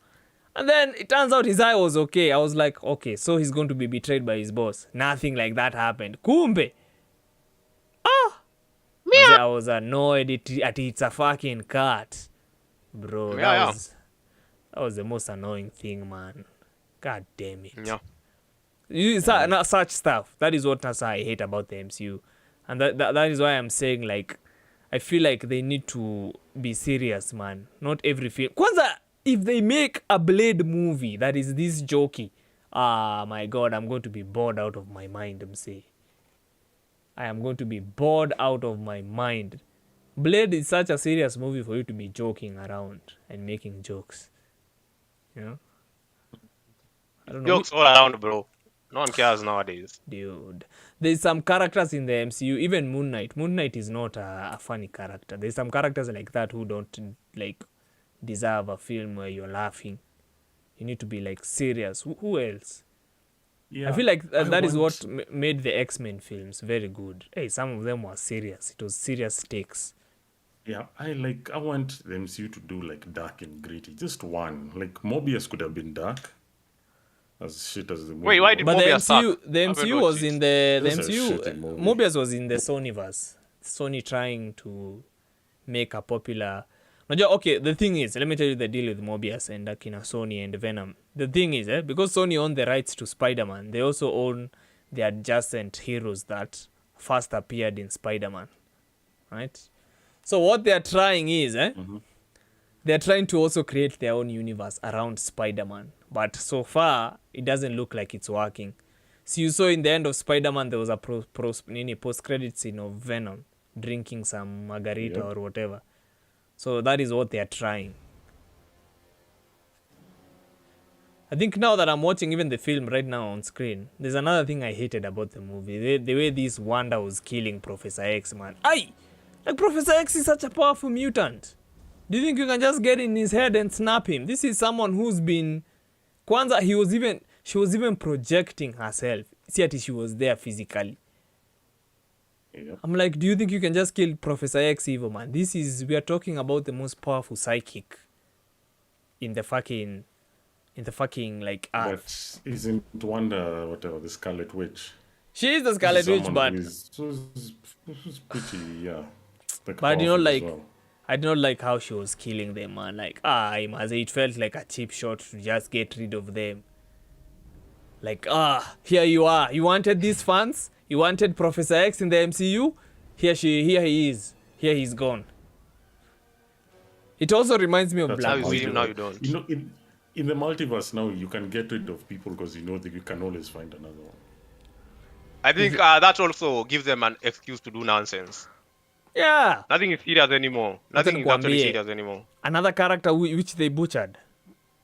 And then it turns out his eye was okay. I was like, okay, so he's going to be betrayed by his boss. Nothing like that happened. Kumbe. I was annoyed it's a fucking cat. Bro, Yeah. that was the most annoying thing, man. God damn it. Yeah. Not such stuff. That is what I hate about the MCU. And that is why I'm saying, like, I feel like they need to be serious, man. Not every film. Kwanza, if they make a Blade movie that is this jokey, my God, I'm going to be bored out of my mind, I'm saying. I am going to be bored out of my mind. Blade is such a serious movie for you to be joking around and making jokes. You know? I don't know. Jokes all around, bro. No one cares nowadays. Dude, there's some characters in the MCU, even Moon Knight. Moon Knight is not a funny character. There's some characters like that who don't like deserve a film where you're laughing. You need to be like serious. Who else? Yeah, I feel like that is want- what made the X-Men films very good. Hey, some of them were serious. It was serious stakes. Yeah, I want the MCU to do like dark and gritty. Just one. Like Mobius could have been dark. As shit as the movie. Wait, why did But the Mobius suck? MCU, the I haven't MCU watched was it. in the That's a MCU. shitty movie. Mobius was in the Sonyverse. Sony trying to make a popular. Okay, the thing is, let me tell you the deal with Mobius and Akina Sony and Venom. The thing is, because Sony owned the rights to Spider-Man, they also own the adjacent heroes that first appeared in Spider-Man, right? So what they're trying is, they're trying to also create their own universe around Spider-Man. But so far, it doesn't look like it's working. So you saw in the end of Spider-Man, there was a post-credit scene of Venom drinking some margarita or whatever. So that is what they are trying. I think now that I'm watching even the film right now on screen, there's another thing I hated about the movie. The way this Wanda was killing Professor X, man. Aye! Like, Professor X is such a powerful mutant. Do you think you can just get in his head and snap him? This is someone who's been... Kwanzaa, she was even projecting herself. See, at she was there physically. Yeah. I'm like, do you think you can just kill Professor X evil, man? We are talking about the most powerful psychic in the fucking like Earth. But isn't Wanda whatever the Scarlet Witch? She is the Scarlet Witch, but who's pretty, yeah. Like, But you know, powerful as like, well. I did not like how she was killing them, man. Like, it felt like a cheap shot to just get rid of them. Like, here you are. You wanted these fans? You wanted Professor X in the MCU? Here he is. Here he's gone. It also reminds me of That's Now Black you see Widow. him, now you don't. You know, in the multiverse now, you can get rid of people because you know that you can always find another one. I think that also gives them an excuse to do nonsense. Yeah. Nothing is serious anymore. Nothing is actually Nikwambie. serious anymore. Another character which they butchered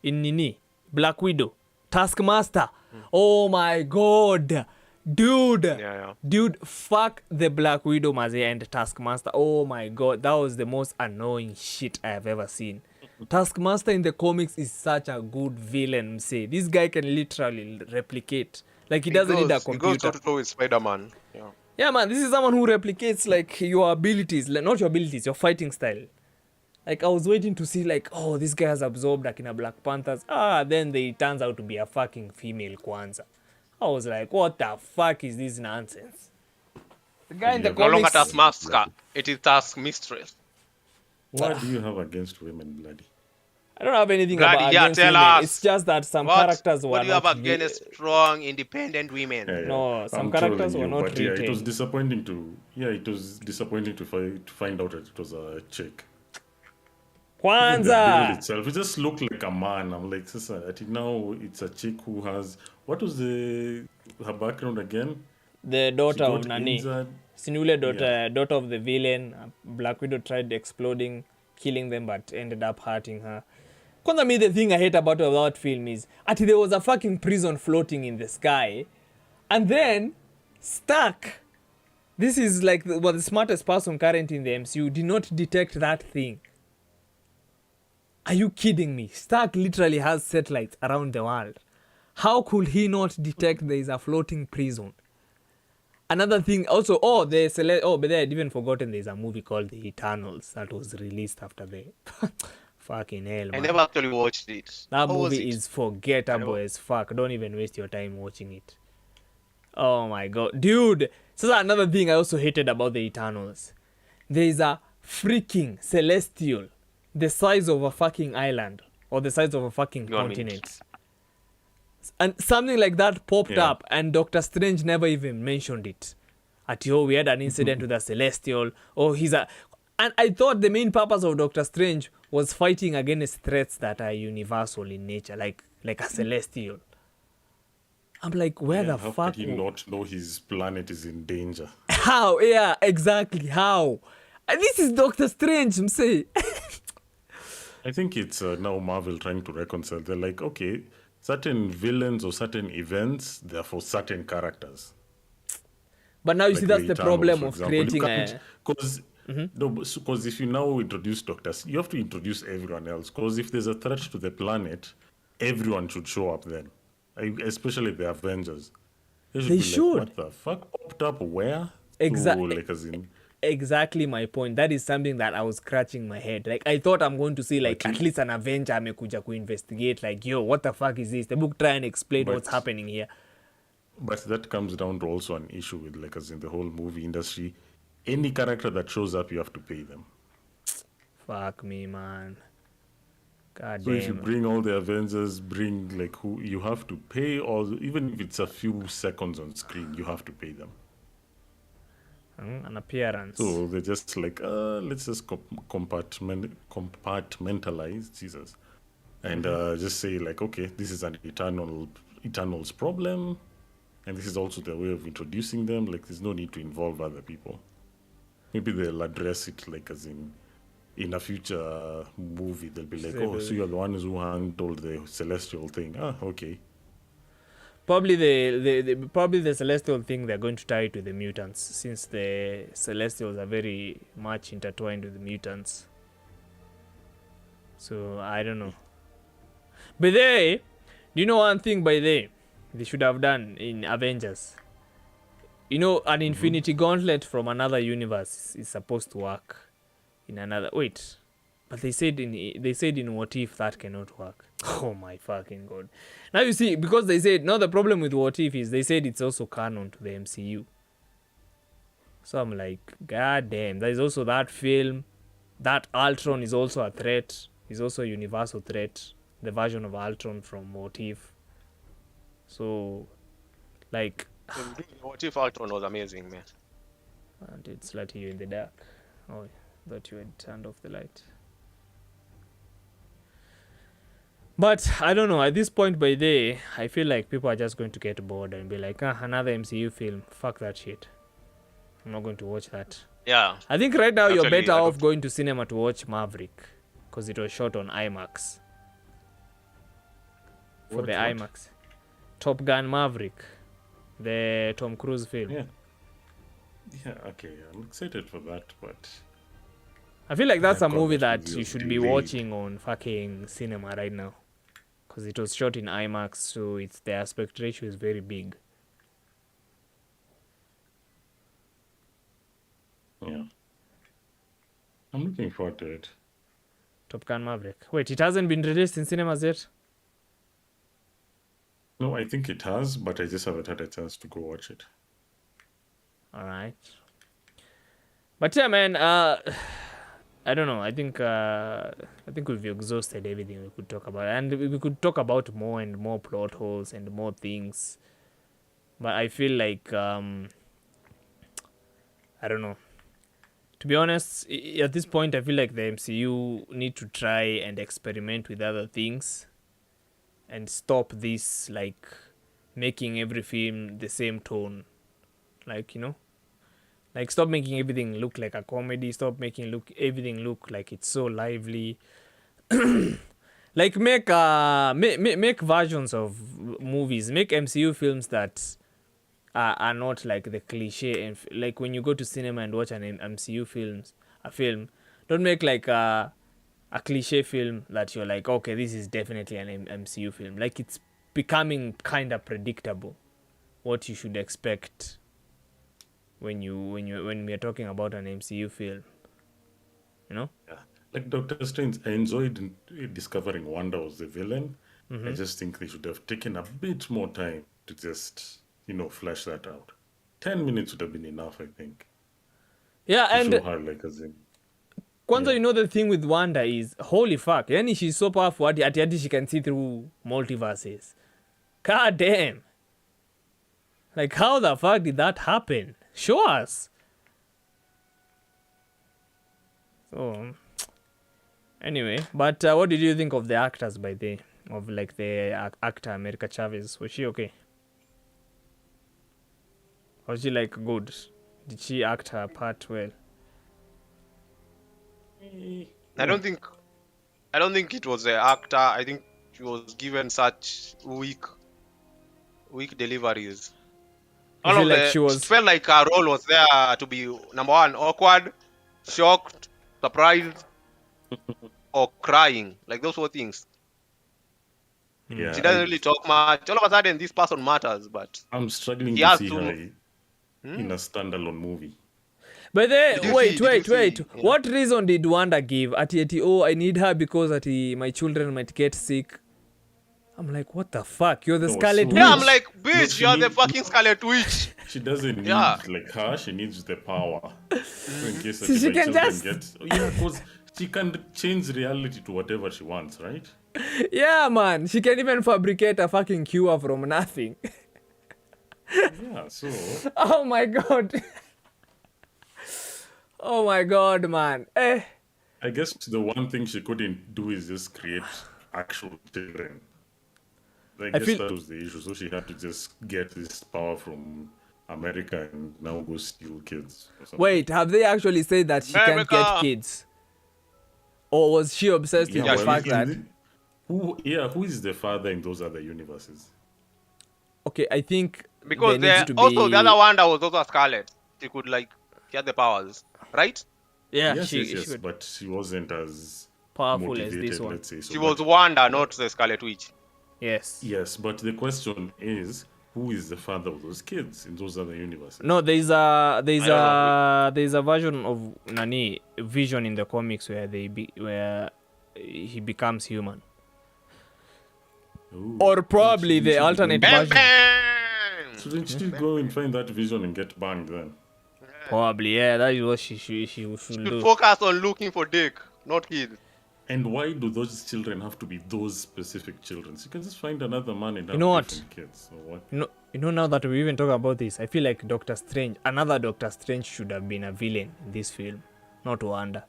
in Black Widow, Taskmaster. Oh my god, dude. Yeah. Dude, fuck the Black Widow Maze and Taskmaster. Oh my god, that was the most annoying shit I have ever seen. Taskmaster in the comics is such a good villain. Say this guy can literally replicate. Like he doesn't need a He goes computer. toe-to-toe with Spider-Man. Yeah. Yeah, man, this is someone who replicates like your abilities, like, not your abilities, your fighting style. Like I was waiting to see like, oh, this guy has absorbed like in a Black Panthers. Then it turns out to be a fucking female Kwanzaa. I was like, what the fuck is this nonsense? The guy in the No longer comics. Taskmaster. It is Task Mistress. What do you have against women, bloody? I don't have anything Bloody, about yeah, against tell women. us. It's just that some What? characters were What do you have not against strong, independent women? Yeah, No, some I'm characters trolling were you, not but yeah, it was retained. disappointing to find out that it was a chick. The devil Kwanzaa. itself, it just looked like a man. I'm like, sister, now it's a chick who has what was her background again? The She daughter of got Nani. injured. Sinule daughter of the villain. Black Widow tried exploding, killing them, but ended up hurting her. Kwanzaa, me, the thing I hate about that film is there was a fucking prison floating in the sky, and then Stark, this is like the smartest person currently in the MCU, did not detect that thing. Are you kidding me? Stark literally has satellites around the world. How could he not detect there is a floating prison? Another thing, also, but then I'd even forgotten there's a movie called The Eternals that was released after the... Fucking hell, I man. never actually watched it. That How was movie it? is forgettable as fuck. Don't even waste your time watching it. Oh my god. Dude! So that's another thing I also hated about the Eternals. There is a freaking celestial the size of a fucking island or the size of a fucking You want me- continent. And something like that popped Yeah. up and Doctor Strange never even mentioned it. We had an incident with a celestial. And I thought the main purpose of Doctor Strange was fighting against threats that are universal in nature, like a celestial. I'm like, where the How fuck? could he not know his planet is in danger? How? Yeah, exactly. How? And this is Doctor Strange, I'm saying. I think it's now Marvel trying to reconcile. They're like, okay, certain villains or certain events, they're for certain characters. But now you see, that's the Eternals, problem for of example. creating You a. can't, because if you now introduce doctors, you have to introduce everyone else. Because if there's a threat to the planet, everyone should show up then, especially the Avengers. They Be should. like, what the fuck? Opt up where? Exactly. Like, as in, Exactly my point. That is something that I was scratching my head. Like, I thought I'm going to see, like, at least an Avenger amekuja investigate. Like, yo, what the fuck is this? The book try and explain what's happening here. But that comes down to also an issue with, like, as in the whole movie industry. Any character that shows up, you have to pay them. Fuck me, man. God So if you damn. bring all the Avengers, bring like who you have to pay, or even if it's a few seconds on screen, you have to pay them. An appearance. So they're just like, let's just compartmentalize Jesus, and just say like, okay, this is an Eternals problem, and this is also the way of introducing them. Like, there's no need to involve other people. Maybe they'll address it like as in a future movie. They'll be like, oh, so you're the ones who handled the celestial thing. Ah, okay. Probably the celestial thing, they're going to tie it to the mutants, since the celestials are very much intertwined with the mutants. So I don't know. But do you know one thing they should have done in Avengers? You know, an Infinity Gauntlet from another universe is supposed to work in another. Wait, but they said in What If that cannot work. Oh my fucking god! Now you see, because they said no. The problem with What If is they said it's also canon to the MCU. So I'm like, god damn! There is also that film. That Ultron is also a threat. Is also a universal threat. The version of Ultron from What If. So, like. What If Ultron was amazing, man. And it's letting you in the dark. Oh, thought you had turned off the light. But I don't know. At this point, I feel like people are just going to get bored and be like, another MCU film. Fuck that shit. I'm not going to watch that. Yeah. I think right now you're Actually, better I off don't- going to cinema to watch Maverick, because it was shot on IMAX. For What? the IMAX. Top Gun Maverick. The Tom Cruise film. Yeah. Yeah, okay. I'm excited for that, but I feel like that's a Thank God movie that that movie you was should be delayed. watching on fucking cinema right now. Because it was shot in IMAX, so the aspect ratio is very big. yeah. I'm looking forward to it. Top Gun Maverick. Wait, it hasn't been released in cinemas yet? No, I think it has, but I just haven't had a chance to go watch it. Alright. But yeah, man, I don't know. I think we've exhausted everything we could talk about. And we could talk about more and more plot holes and more things. But I feel like, I don't know. To be honest, at this point, I feel like the MCU need to try and experiment with other things. And stop this, like, making every film the same tone. Like, you know? Like, stop making everything look like a comedy. Stop making everything look like it's so lively. Like, make versions of movies. Make MCU films that are not like the cliche. And like, when you go to cinema and watch an MCU film, don't make like a cliche film that you're like, okay, this is definitely an MCU film. Like, it's becoming kind of predictable what you should expect when we are talking about an MCU film. You know? Yeah. Like Doctor Strange, I enjoyed discovering Wanda was the villain. Mm-hmm. I just think they should have taken a bit more time to just, flesh that out. 10 minutes would have been enough, I think. Yeah, To and show her, like, as in, Kwanzaa, Yeah. you know, the thing with Wanda is, holy fuck, yani she's so powerful at she can see through multiverses. God damn. Like, how the fuck did that happen? Show us. So, anyway, but what did you think of the actors of like the actor America Chavez? Was she okay? Was she like good? Did she act her part well? I don't think it was the actor. I think she was given such weak deliveries. All feel of like the, she was- it felt like her role was there to be number one, awkward, shocked, surprised, or crying. Like those four things. Yeah, She doesn't really talk much. All of a sudden, this person matters, but I'm struggling he to has see to- her in a standalone movie. But then, Did you wait. see, yeah. What reason did Wanda give? Oh, I need her because my children might get sick. I'm like, what the fuck? You're the No, Scarlet so- Witch. yeah, I'm like, bitch, No, she you're the need- fucking Scarlet Witch. She doesn't need Yeah. like her. She needs the power. So in case So she my can children just- because she can change reality to whatever she wants, right? Yeah, man. She can even fabricate a fucking cure from nothing. Yeah. So Oh my god. Oh my god, man. I guess the one thing she couldn't do is just create actual children. I guess feel- that was the issue. So she had to just get this power from America and now go steal kids. Or something. Wait, have they actually said that she can't get America. kids? Or was she obsessed with Yeah, the she fact is. that... Who is the father in those other universes? Okay, I think Because there needs there to also be... the other Wanda was also a Scarlet. She could like she had the powers, right? Yeah, yes, she yes, could- but she wasn't as powerful as motivated, this one. let's say. So She but- was Wanda, not the Scarlet Witch. Yes. Yes, but the question is, who is the father of those kids in those other universes? No, there's I a version of Vision in the comics where where he becomes human. Ooh. Or probably So the she- alternate Bang version. bang! So then she go and find that vision and get banged then. Probably, yeah, that is what she should Should do. focus on looking for dick, not kids. And why do those children have to be those specific children? You can just find another man and have know what? different kids. Or what? You know, now that we even talk about this, I feel like another Doctor Strange should have been a villain in this film, not Wanda.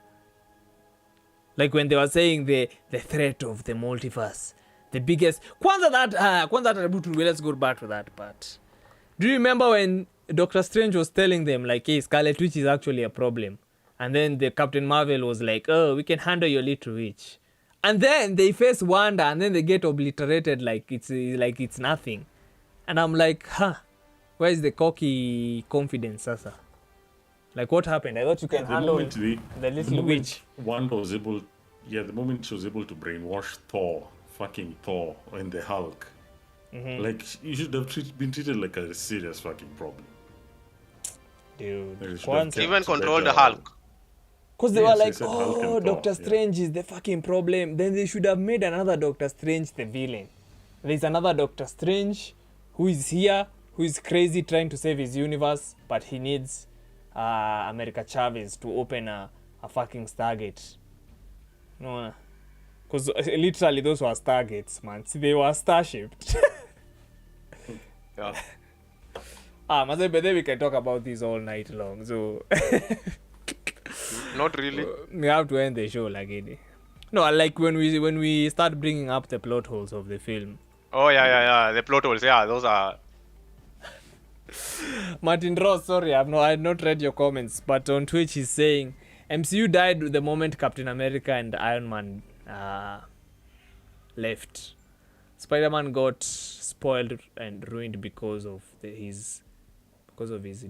Like when they were saying the threat of the multiverse, the biggest. Let's go back to that part. Do you remember when Doctor Strange was telling them like, hey, Scarlet Witch is actually a problem? And then the Captain Marvel was like, oh, we can handle your little witch. And then they face Wanda and then they get obliterated like it's nothing. And I'm like, where is the cocky confidence, Sasa? Like, what happened? I thought you can The handle moment the little moment witch. Wanda was able, the moment she was able to brainwash fucking Thor, and the Hulk, like you should have been treated like a serious fucking problem. Dude, They should have once, kept Even control the better- Hulk. because they Yes, were they like, said Hulk and oh, Thor, Doctor yeah. Strange is the fucking problem. Then they should have made another Doctor Strange the villain. There's another Doctor Strange who is here, who is crazy trying to save his universe, but he needs America Chavez to open a fucking Stargate. No, because literally those were Stargates, man. See, they were starships. Yeah. But then we can talk about this all night long. So Not really. we have to end the show like it. No, like when we start bringing up the plot holes of the film. Oh yeah. The plot holes, yeah, those are. Martin Ross, sorry, I had not read your comments, but on Twitch he's saying MCU died the moment Captain America and Iron Man left. Spider-Man got spoiled and ruined because of his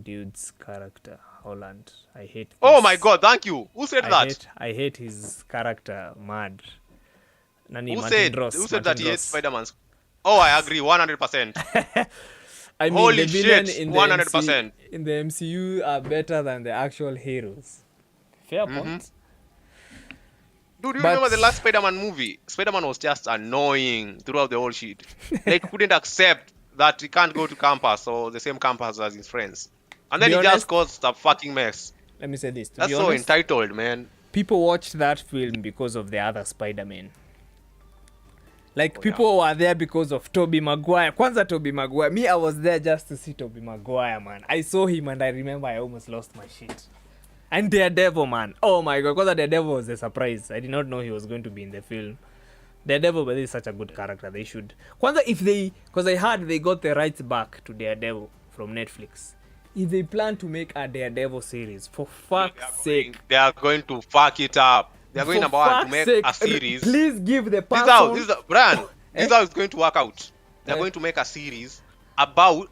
dude's character, Holland. I hate this. Oh my god, thank you. Who said that? I hate his character, mad. Nani, Who Martin said Ross, that Martin he hates Ross. Spider-Man's? Oh, I agree, 100%. I mean, Holy the villain shit, in the 100%. in the MCU are better than the actual heroes. Fair point. Dude, you But- remember the last Spider-Man movie? Spider-Man was just annoying throughout the whole shit. Like, couldn't accept that he can't go to campus or the same campus as his friends. And then Be he honest- just caused a fucking mess. Let me say this. To That's be so honest, entitled, man. people watched that film because of the other Spider-Man. Like, people were there because of Tobey Maguire. Kwanza Tobey Maguire. Me, I was there just to see Tobey Maguire, man. I saw him and I remember I almost lost my shit. And Daredevil, man. Oh my god, Kwanza Daredevil was a surprise. I did not know he was going to be in the film. Daredevil, but he's such a good character. They should. Kwanza, because I heard they got the rights back to Daredevil from Netflix. If they plan to make a Daredevil series, for fuck's sake. They are going to fuck it up. They are going For number one to fuck's make sake, a series. Please give the This is person. how, Brian, This is how it's going to work out. They're going to make a series about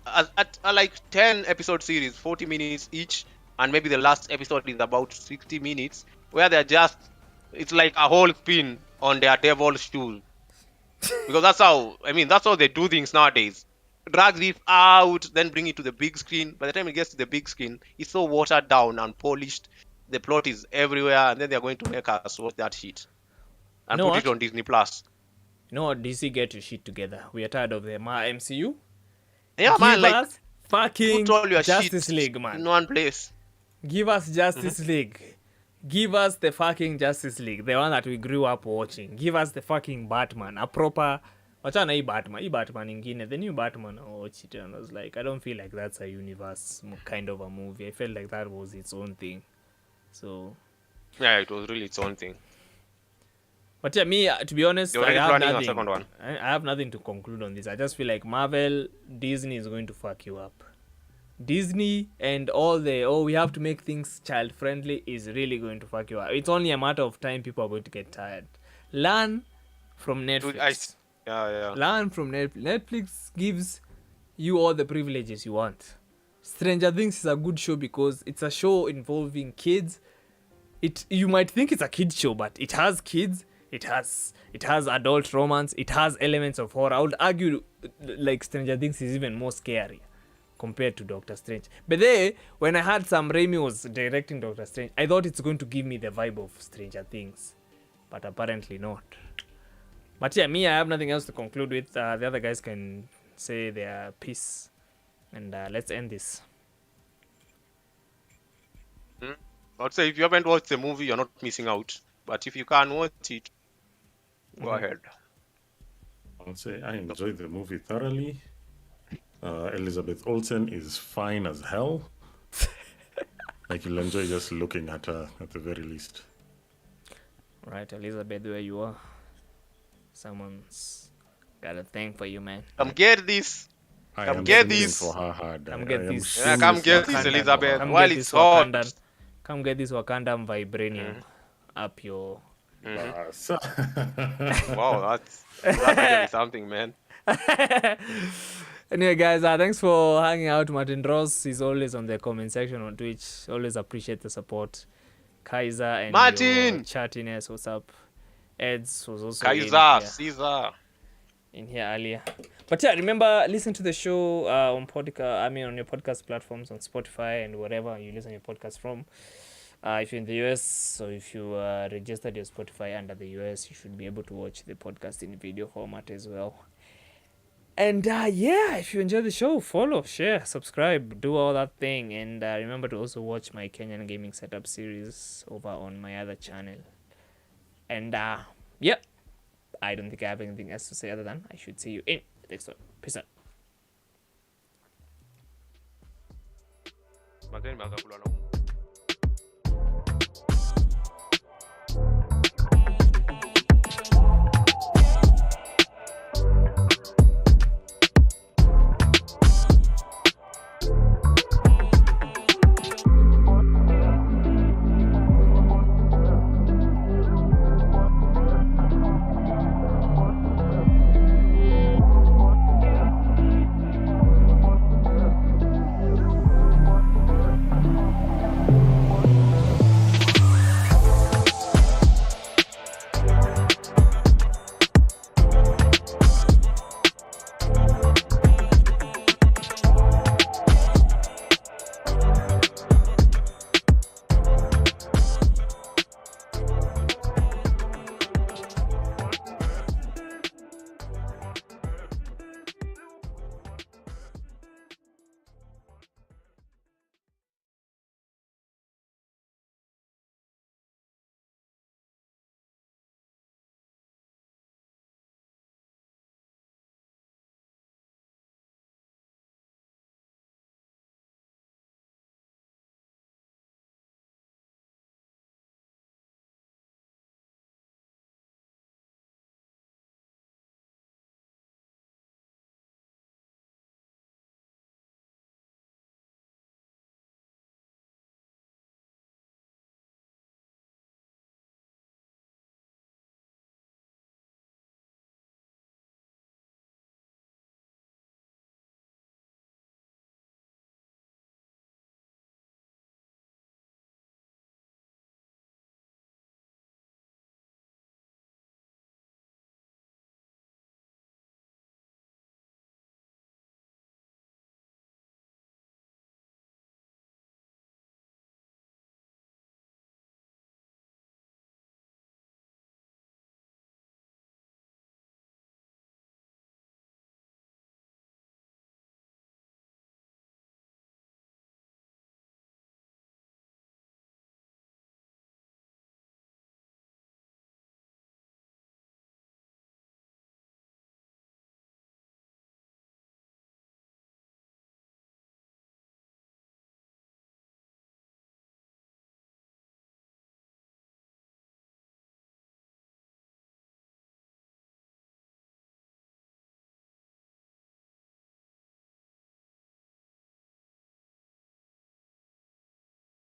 like 10 episode series, 40 minutes each, and maybe the last episode is about 60 minutes, where they're just, it's like a whole spin on their devil's shoes. Because that's how they do things nowadays. Drag this out, then bring it to the big screen. By the time it gets to the big screen, it's so watered down and polished. The plot is everywhere, and then they're going to make us watch that shit and You know put what? it on Disney Plus. You know what? DC, get your shit together. We are tired of the MCU. Yeah, Give man, like us fucking put all your Justice shit League, man. in one place. Give us Justice League. Give us the fucking Justice League, the one that we grew up watching. Give us the fucking Batman, a proper. Wachana hii Batman ingine, the new Batman. I watched it and I was like, I don't feel like that's a universe kind of a movie. I felt like that was its own thing. So, Yeah, it was really its own thing. but yeah, me to be honest, They I already have planning a nothing. second one. I have nothing to conclude on this. I just feel like Marvel, Disney is going to fuck you up. Disney and all the we have to make things child friendly is really going to fuck you up. It's only a matter of time people are going to get tired. Learn from Netflix. Learn from Netflix. Netflix gives you all the privileges you want. Stranger Things is a good show because it's a show involving kids. You might think it's a kid show, but it has kids. It has adult romance. It has elements of horror. I would argue like Stranger Things is even more scary compared to Doctor Strange. But then, when I heard Sam Raimi was directing Doctor Strange, I thought it's going to give me the vibe of Stranger Things. But apparently not. But yeah, me, I have nothing else to conclude with. The other guys can say their piece. And let's end this. I'd say if you haven't watched the movie, you're not missing out. But if you can watch it, go ahead. I'll say I enjoyed the movie thoroughly. Elizabeth Olsen is fine as hell. Like, you'll enjoy just looking at her at the very least. Right, Elizabeth, where you are. Someone's got a thing for you, man. Come get this. I Come am get rooting this. for her hard. Come I get am this. Yeah, come serious get for this, her. Elizabeth. Come While get it's this hot. Wakandan. Come get this Wakandan vibranium up your... So- Wow, that's actually something, man. Anyway, guys, thanks for hanging out. Martin Ross is always on the comment section on Twitch. Always appreciate the support. Kaiser and Martin! your chattiness. What's up? Eds was also Kaiser, Caesar. in here earlier. But yeah, remember, listen to the show on podcast. I mean, on your podcast platforms, on Spotify and wherever you listen to your podcast from. If you're in the US, or if you registered your Spotify under the US, you should be able to watch the podcast in video format as well. And yeah, if you enjoy the show, follow, share, subscribe, do all that thing. And remember to also watch my Kenyan gaming setup series over on my other channel. And yeah, I don't think I have anything else to say other than I should see you in the next one. Peace out.